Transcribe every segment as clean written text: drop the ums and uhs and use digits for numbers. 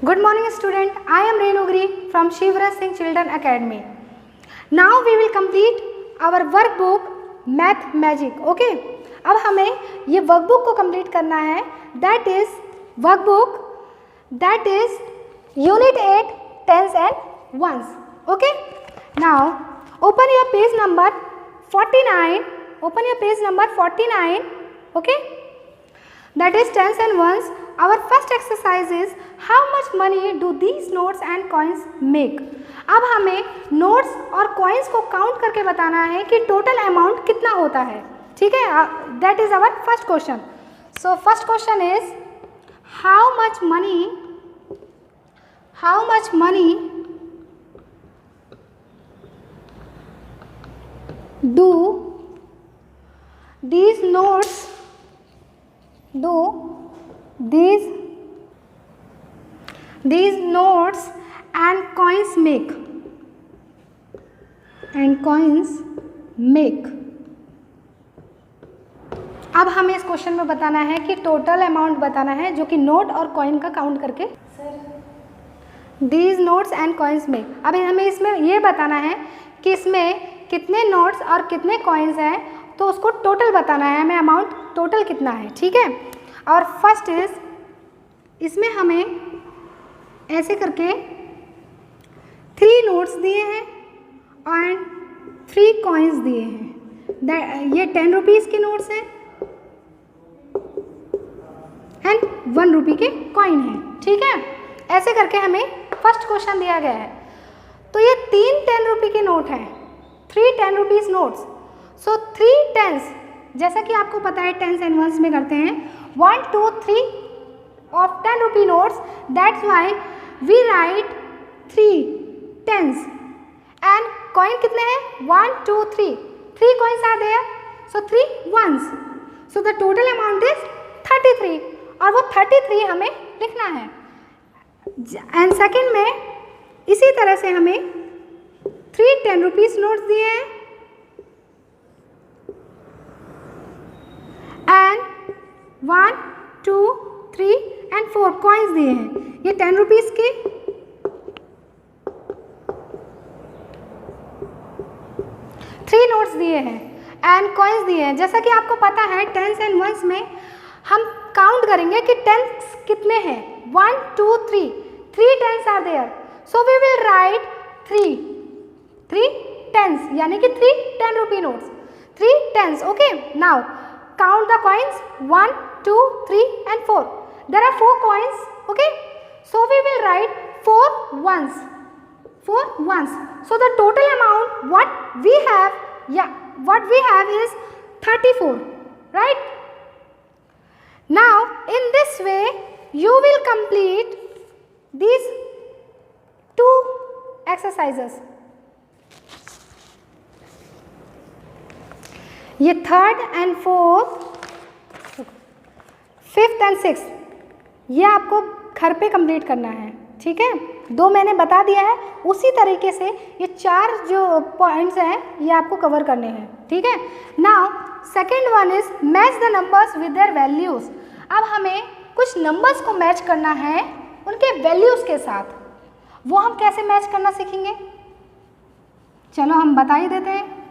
Good morning student, I am Renugri from Shivraj Singh Children Academy. Now we will complete our workbook Math Magic. Okay? अब हमें ये workbook को complete करना है. That is workbook that is Unit 8 Tens and Ones. Okay? Now open your page number 49. Open your page number 49. Okay? That is tens and ones. Our first exercise is how much money do these notes and coins make. अब हमें notes और coins को count करके बताना है कि total amount कितना होता है. ठीक है, that is our first question. So first question is how much money do these notes and coins make. अब हमें इस क्वेश्चन में बताना है कि टोटल अमाउंट बताना है जो कि नोट और कॉइन का काउंट करके these notes and coins make. अब हमें इसमें ये बताना है कि इसमें कितने नोट्स और कितने कॉइन्स हैं, तो उसको टोटल बताना है हमें, अमाउंट टोटल कितना है. ठीक है, और फर्स्ट इज इसमें हमें ऐसे करके 3 नोट्स दिए हैं एंड 3 कॉइन्स दिए हैं. ये 10 रुपीज़ के नोट्स हैं एंड 1 रुपये के कॉइन हैं. ठीक है, ऐसे करके हमें फर्स्ट क्वेश्चन दिया गया है. तो ये 3 10 रुपये के नोट हैं, 3 10 रुपीज़ नोट्स. सो 3 टेंस, जैसा कि आपको पता है टेंस एंड वंस में करते हैं 1 2 3 of 10 rupee notes. That's why we write 3 tens. And coin कितने हैं? 1 2 3. 3 coins are there. So 3 ones. So the total amount is 33. और वो 33 हमें लिखना है. And second में इसी तरह से हमें 3 10 rupees notes दिए हैं and 1 2 3 एंड 4 कॉइन्स दिए हैं. ये 10 रुपीज़ के 3 नोट्स दिए हैं एंड कॉइन्स दिए हैं. जैसा कि आपको पता है टेंस एंड वंस में हम काउंट करेंगे कि टेंस कितने हैं. 1 2 3 3 tens are there. So we will write 3 tens, यानी कि 3 10 rupee notes, 3 tens. Okay, now count the coins 1 2 3 and 4. There are 4 coins. Okay, so we will write 4 ones. So the total amount what we have is 34, right? Now in this way you will complete these 2 exercises. ये 3rd and 4th 5th and 6th ये आपको घर पे complete करना है. ठीक है, 2 मैंने बता दिया है. उसी तरीके से ये 4 जो पॉइंट्स हैं ये आपको कवर करने हैं. ठीक है, now second one is match the numbers with their values. अब हमें कुछ नंबर्स को मैच करना है उनके वैल्यूज़ के साथ. वो हम कैसे मैच करना सीखेंगे, चलो हम बता ही देते हैं.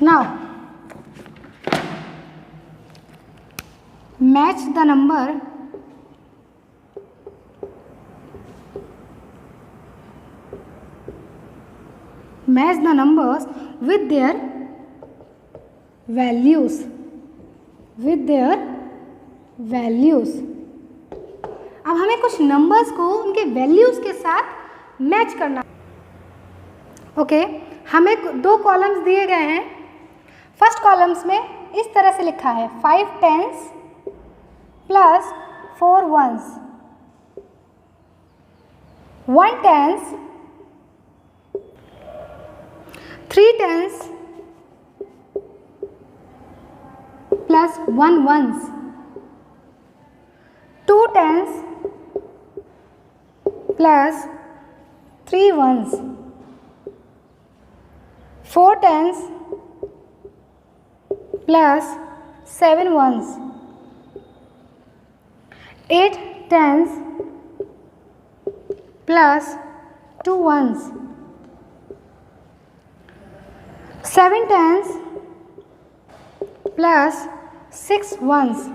Now match the numbers with their values. अब हमें कुछ नंबर्स को उनके वैल्यूज़ के साथ मैच करना. ओके, हमें 2 कॉलम्स दिए गए हैं. फर्स्ट कॉलम्स में इस तरह से लिखा है 5 tens plus 4 ones, 1 tens, 3 tens plus 1 ones, 2 tens plus 3 ones, 4 tens plus 7 ones, 8 tens plus 2 ones, 7 tens plus 6 ones,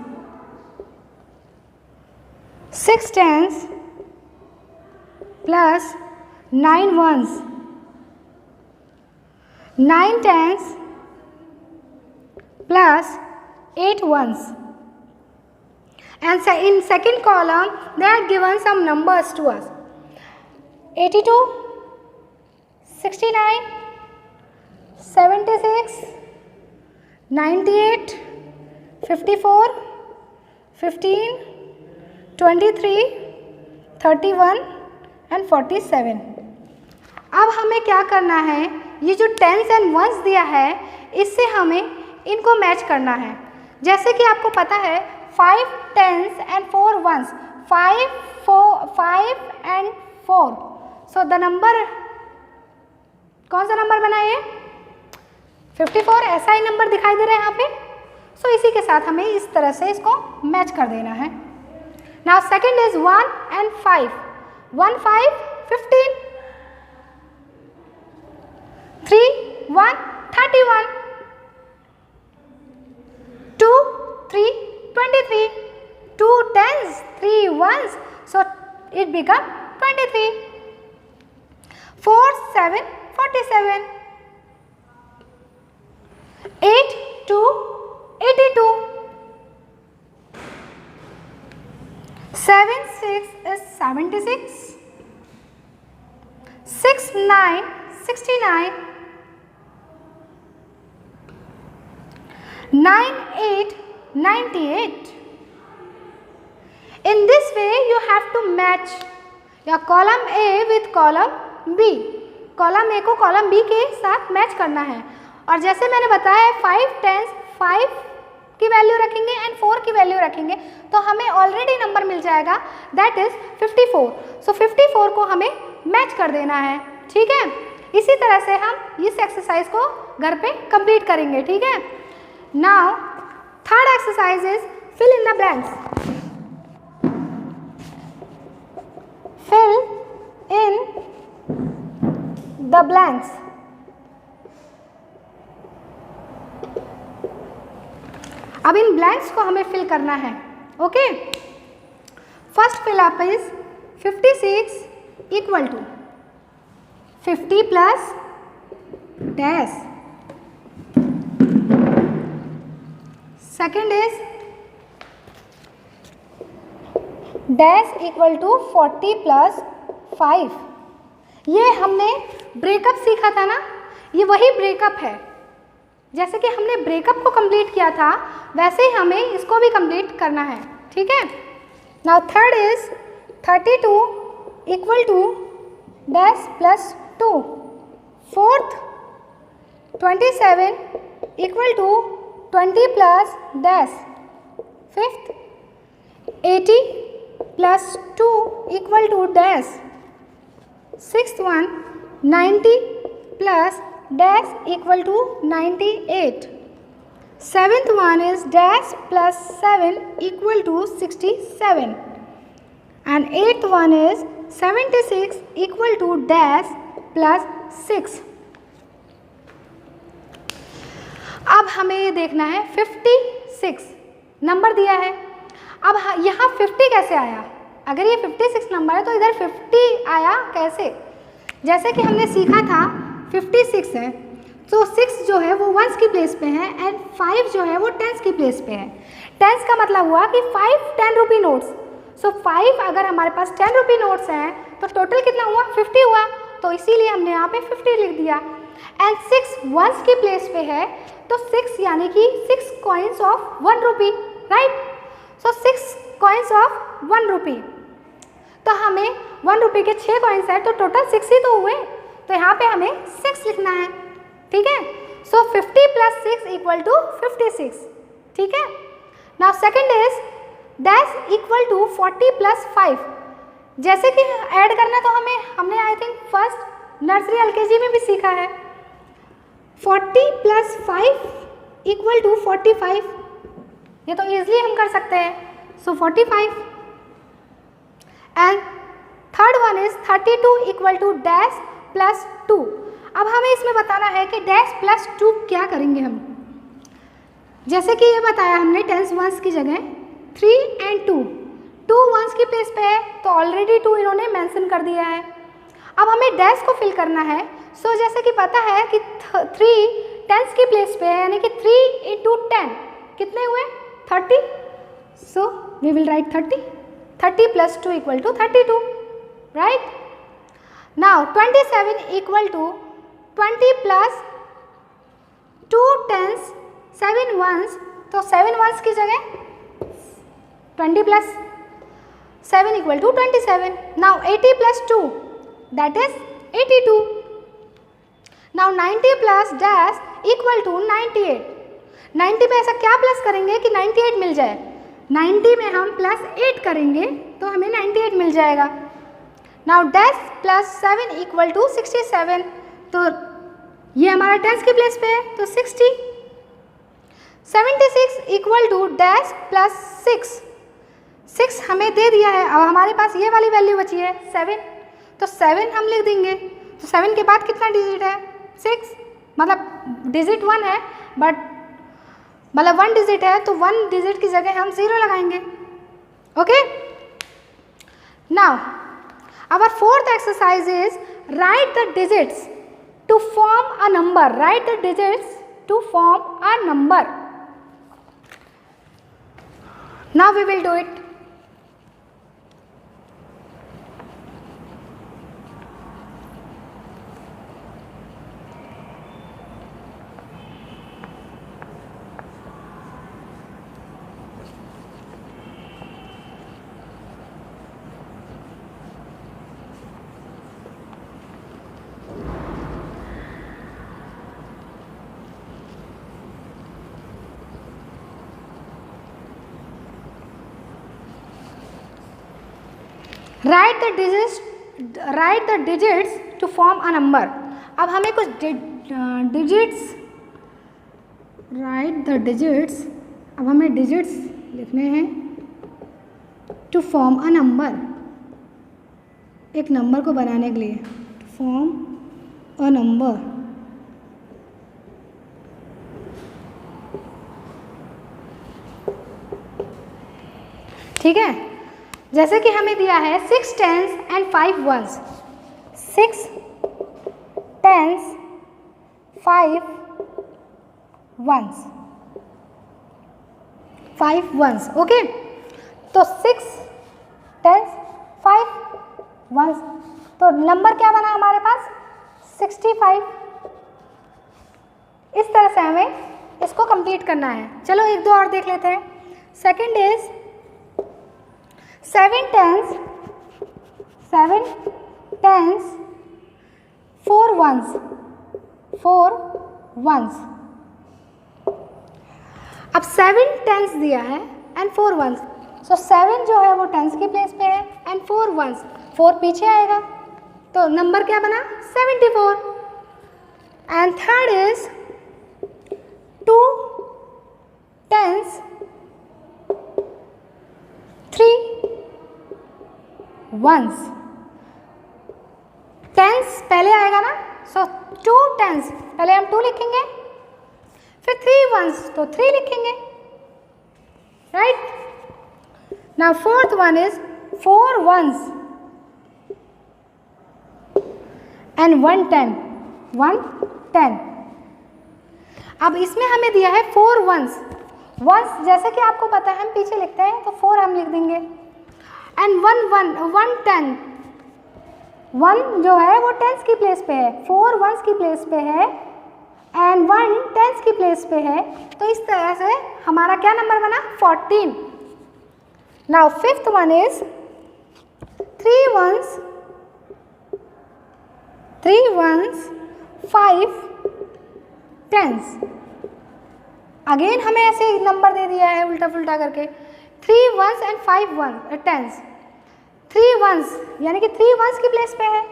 6 tens plus 9 ones, 9 tens plus 8 ones. And in second column they are given some numbers to us: 82, 69, 76, 98, 54, 15, 23, 31 and 47। अब हमें क्या करना है, ये जो tense and once दिया है इससे हमें इनको मैच करना है। जैसे कि आपको पता है 5 tens and 4 ones, 5 and 4, so the number कौन सा नंबर बना है? 54, ऐसा ही नंबर दिखाई दे रहा है यहाँ पे। सो इसी के साथ हमें इस तरह से इसको मैच कर देना है। Now second is 1 and 5, 1 5 15, 3 1 31, 2 3 23, 2 tens, 3 ones, so it become 23, 4 7 47, 8 2 82, 7 6 is 76, 6 9 69, 9 8 98. In this way you have to match your column A with column B. Column A को कॉलम B के साथ मैच करना है। और जैसे मैंने बताया है 5 टेंस 5 की वैल्यू रखेंगे एंड 4 की वैल्यू रखेंगे तो हमें ऑलरेडी नंबर मिल जाएगा, दैट इज 54। सो 54 को हमें मैच कर देना है, ठीक है। इसी तरह से हम इस एक्सरसाइज को घर पे कंप्लीट करेंगे, ठीक है। Now third exercise is fill in the blanks. Fill in the blanks. अब इन ब्लैंक्स को हमें फिल करना है, okay. First fill up is 56 equal to 50 plus dash. Second is dash equal to 40 plus 5। ये हमने ब्रेकअप सीखा था ना, ये वही ब्रेकअप है। जैसे कि हमने ब्रेकअप को कंप्लीट किया था वैसे ही हमें इसको भी कंप्लीट करना है, ठीक है। Now third is 32 equal to dash plus 2। Fourth 27 equal to 20 plus dash. Fifth 80 plus 2 equal to dash. Sixth one 90 plus dash equal to 98. Seventh one is dash plus 7 equal to 67. And eighth one is 76 equal to dash plus 6. अब हमें ये देखना है 56 number दिया है। अब यहाँ 50 कैसे आया? अगर ये 56 नंबर है तो इधर 50 आया कैसे? जैसे कि हमने सीखा था 56 है तो 6 जो है वो वंस की प्लेस पे है एंड 5 जो है वो टेंस की प्लेस पे है। टेंस का मतलब हुआ कि 5 10 रुपी नोट्स। सो 5 अगर हमारे पास 10 रुपी नोट्स हैं तो टोटल कितना हुआ? 50 हुआ। तो इसीलिए हमने यहाँ पे 50 लिख दिया। एंड 6 वंस की प्लेस पे है तो 6 यानी कि 6 coins of 1 rupee, right. So 6 coins of 1 रुपी। तो हमें 1 रुपी के 6 कॉइन्स है तो टोटल 6 ही तो हुए, तो यहाँ पे हमें 6 लिखना है, ठीक है। सो 50 प्लस 6 इक्वल टू 56, ठीक है। Now second is dash equal to 40 plus 5। जैसे कि ऐड करना तो हमने I think first nursery LKG में भी सीखा है। 40 + 5 = 45, ये तो ईजिली हम कर सकते हैं। सो 45 and third one is 32 = dash plus 2। अब हमें इसमें बताना है कि डैश प्लस 2 क्या करेंगे हम। जैसे कि ये बताया हमने टेंस वंस की जगह 3 और 2, 2 वंस की प्लेस पे है तो ऑलरेडी 2 इन्होंने मेंशन कर दिया है। अब हमें डैश को फिल करना है। सो जैसे कि पता है कि 3 टेंस की प्लेस पे है, यानी कि 3 × 10 कितने हुए 30। So we will write 30 + 2 = 32, right. Now 27 = 20 + 2 tens 7 ones, तो 7 वंस की जगह 20 + 7 = 27। Now 80 + 2 that is 82। Now 90 + dash = 98। 90 पे ऐसा क्या प्लस करेंगे कि 98 मिल जाए। 90 में हम +8 करेंगे तो हमें 98 मिल जाएगा। नाउ डैश + 7 = 67, तो ये हमारा टेंस की प्लेस पे है तो 60। 76 = डैश + 6, 6 हमें दे दिया है। अब हमारे पास ये वाली वैल्यू बची है 7, तो 7 हम लिख देंगे। तो 7 के बाद कितना डिजिट है 6, मतलब डिजिट 1 है, बट मतलब 1 डिजिट है तो 1 डिजिट की जगह हम 0 लगाएंगे। Okay, now our fourth exercise is write the digits to form a number. Write the digits to form a number. Now we will do it. Write the digits to form a number. अब हमें कुछ digits, right the digits, अब हमें digits लिखने हैं to form a number, एक number को बनाने के लिए। टू फॉर्म अ नंबर, ठीक है। जैसे कि हमें दिया है 6 tens and 5 ones. 6 tens 5 ones, 5 ones, okay. तो 6 टेंस 5 वंस, तो नंबर क्या बना हमारे पास 65। इस तरह से हमें इसको कंप्लीट करना है। चलो एक दो और देख लेते हैं। Second is 7 tens 4 ones, 4 ones. अब 7 टेंस दिया है एंड 4 वंस, सो 7 जो है वो टेंस की प्लेस पे है एंड 4 वंस, 4 पीछे आएगा तो नंबर क्या बना 74। And third is 2 tens 3 ones. Tens पहले आएगा ना, सो 2 टेंस, पहले हम 2 लिखेंगे, फिर 3 वंस तो 3 लिखेंगे, right. Now fourth one is 4 ones and 1 10, 1 10। अब इसमें हमें दिया है 4 वंस, वंस जैसे कि आपको पता है हम पीछे लिखते हैं तो 4 हम लिख देंगे। एंड 1 10, 1 जो है वो टेंस की प्लेस पे है, 4 वंस की प्लेस पे है एंड 1 टेंस की प्लेस पे है, तो इस तरह से हमारा क्या नंबर बना 14। Now fifth one is 3 ones 5 tens. Again हमें ऐसे नंबर दे दिया है उल्टा पुल्टा करके, 3 वंस एंड 5 टेंस। 3 वंस, यानी कि 3 वंस की प्लेस पे है,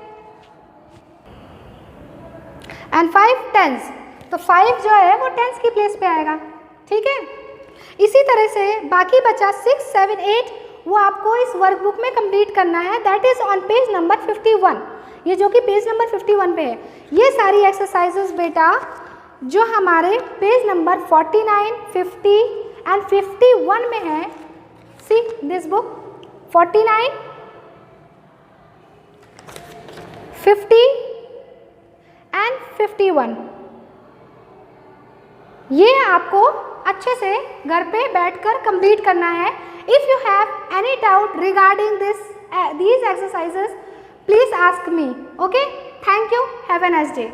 एंड 5 टेंस, तो 5 जो है वो टेंस की प्लेस पे आएगा। ठीक है, इसी तरह से बाकी बचा 6, 7, 8, वो आपको इस वर्कबुक में कंप्लीट करना है, that is on page number 51, ये जो कि पेज नंबर 51 पे है। ये सारी एक्सरसाइजेस बेटा जो हमारे पेज नंबर 49, 50 एंड 51 में है, सी दिस बुक 49, 50 एंड 51, ये आपको अच्छे से घर पे बैठकर कंप्लीट करना है। If you have any doubt regarding these exercises, please ask me. Okay, thank you, have a nice day.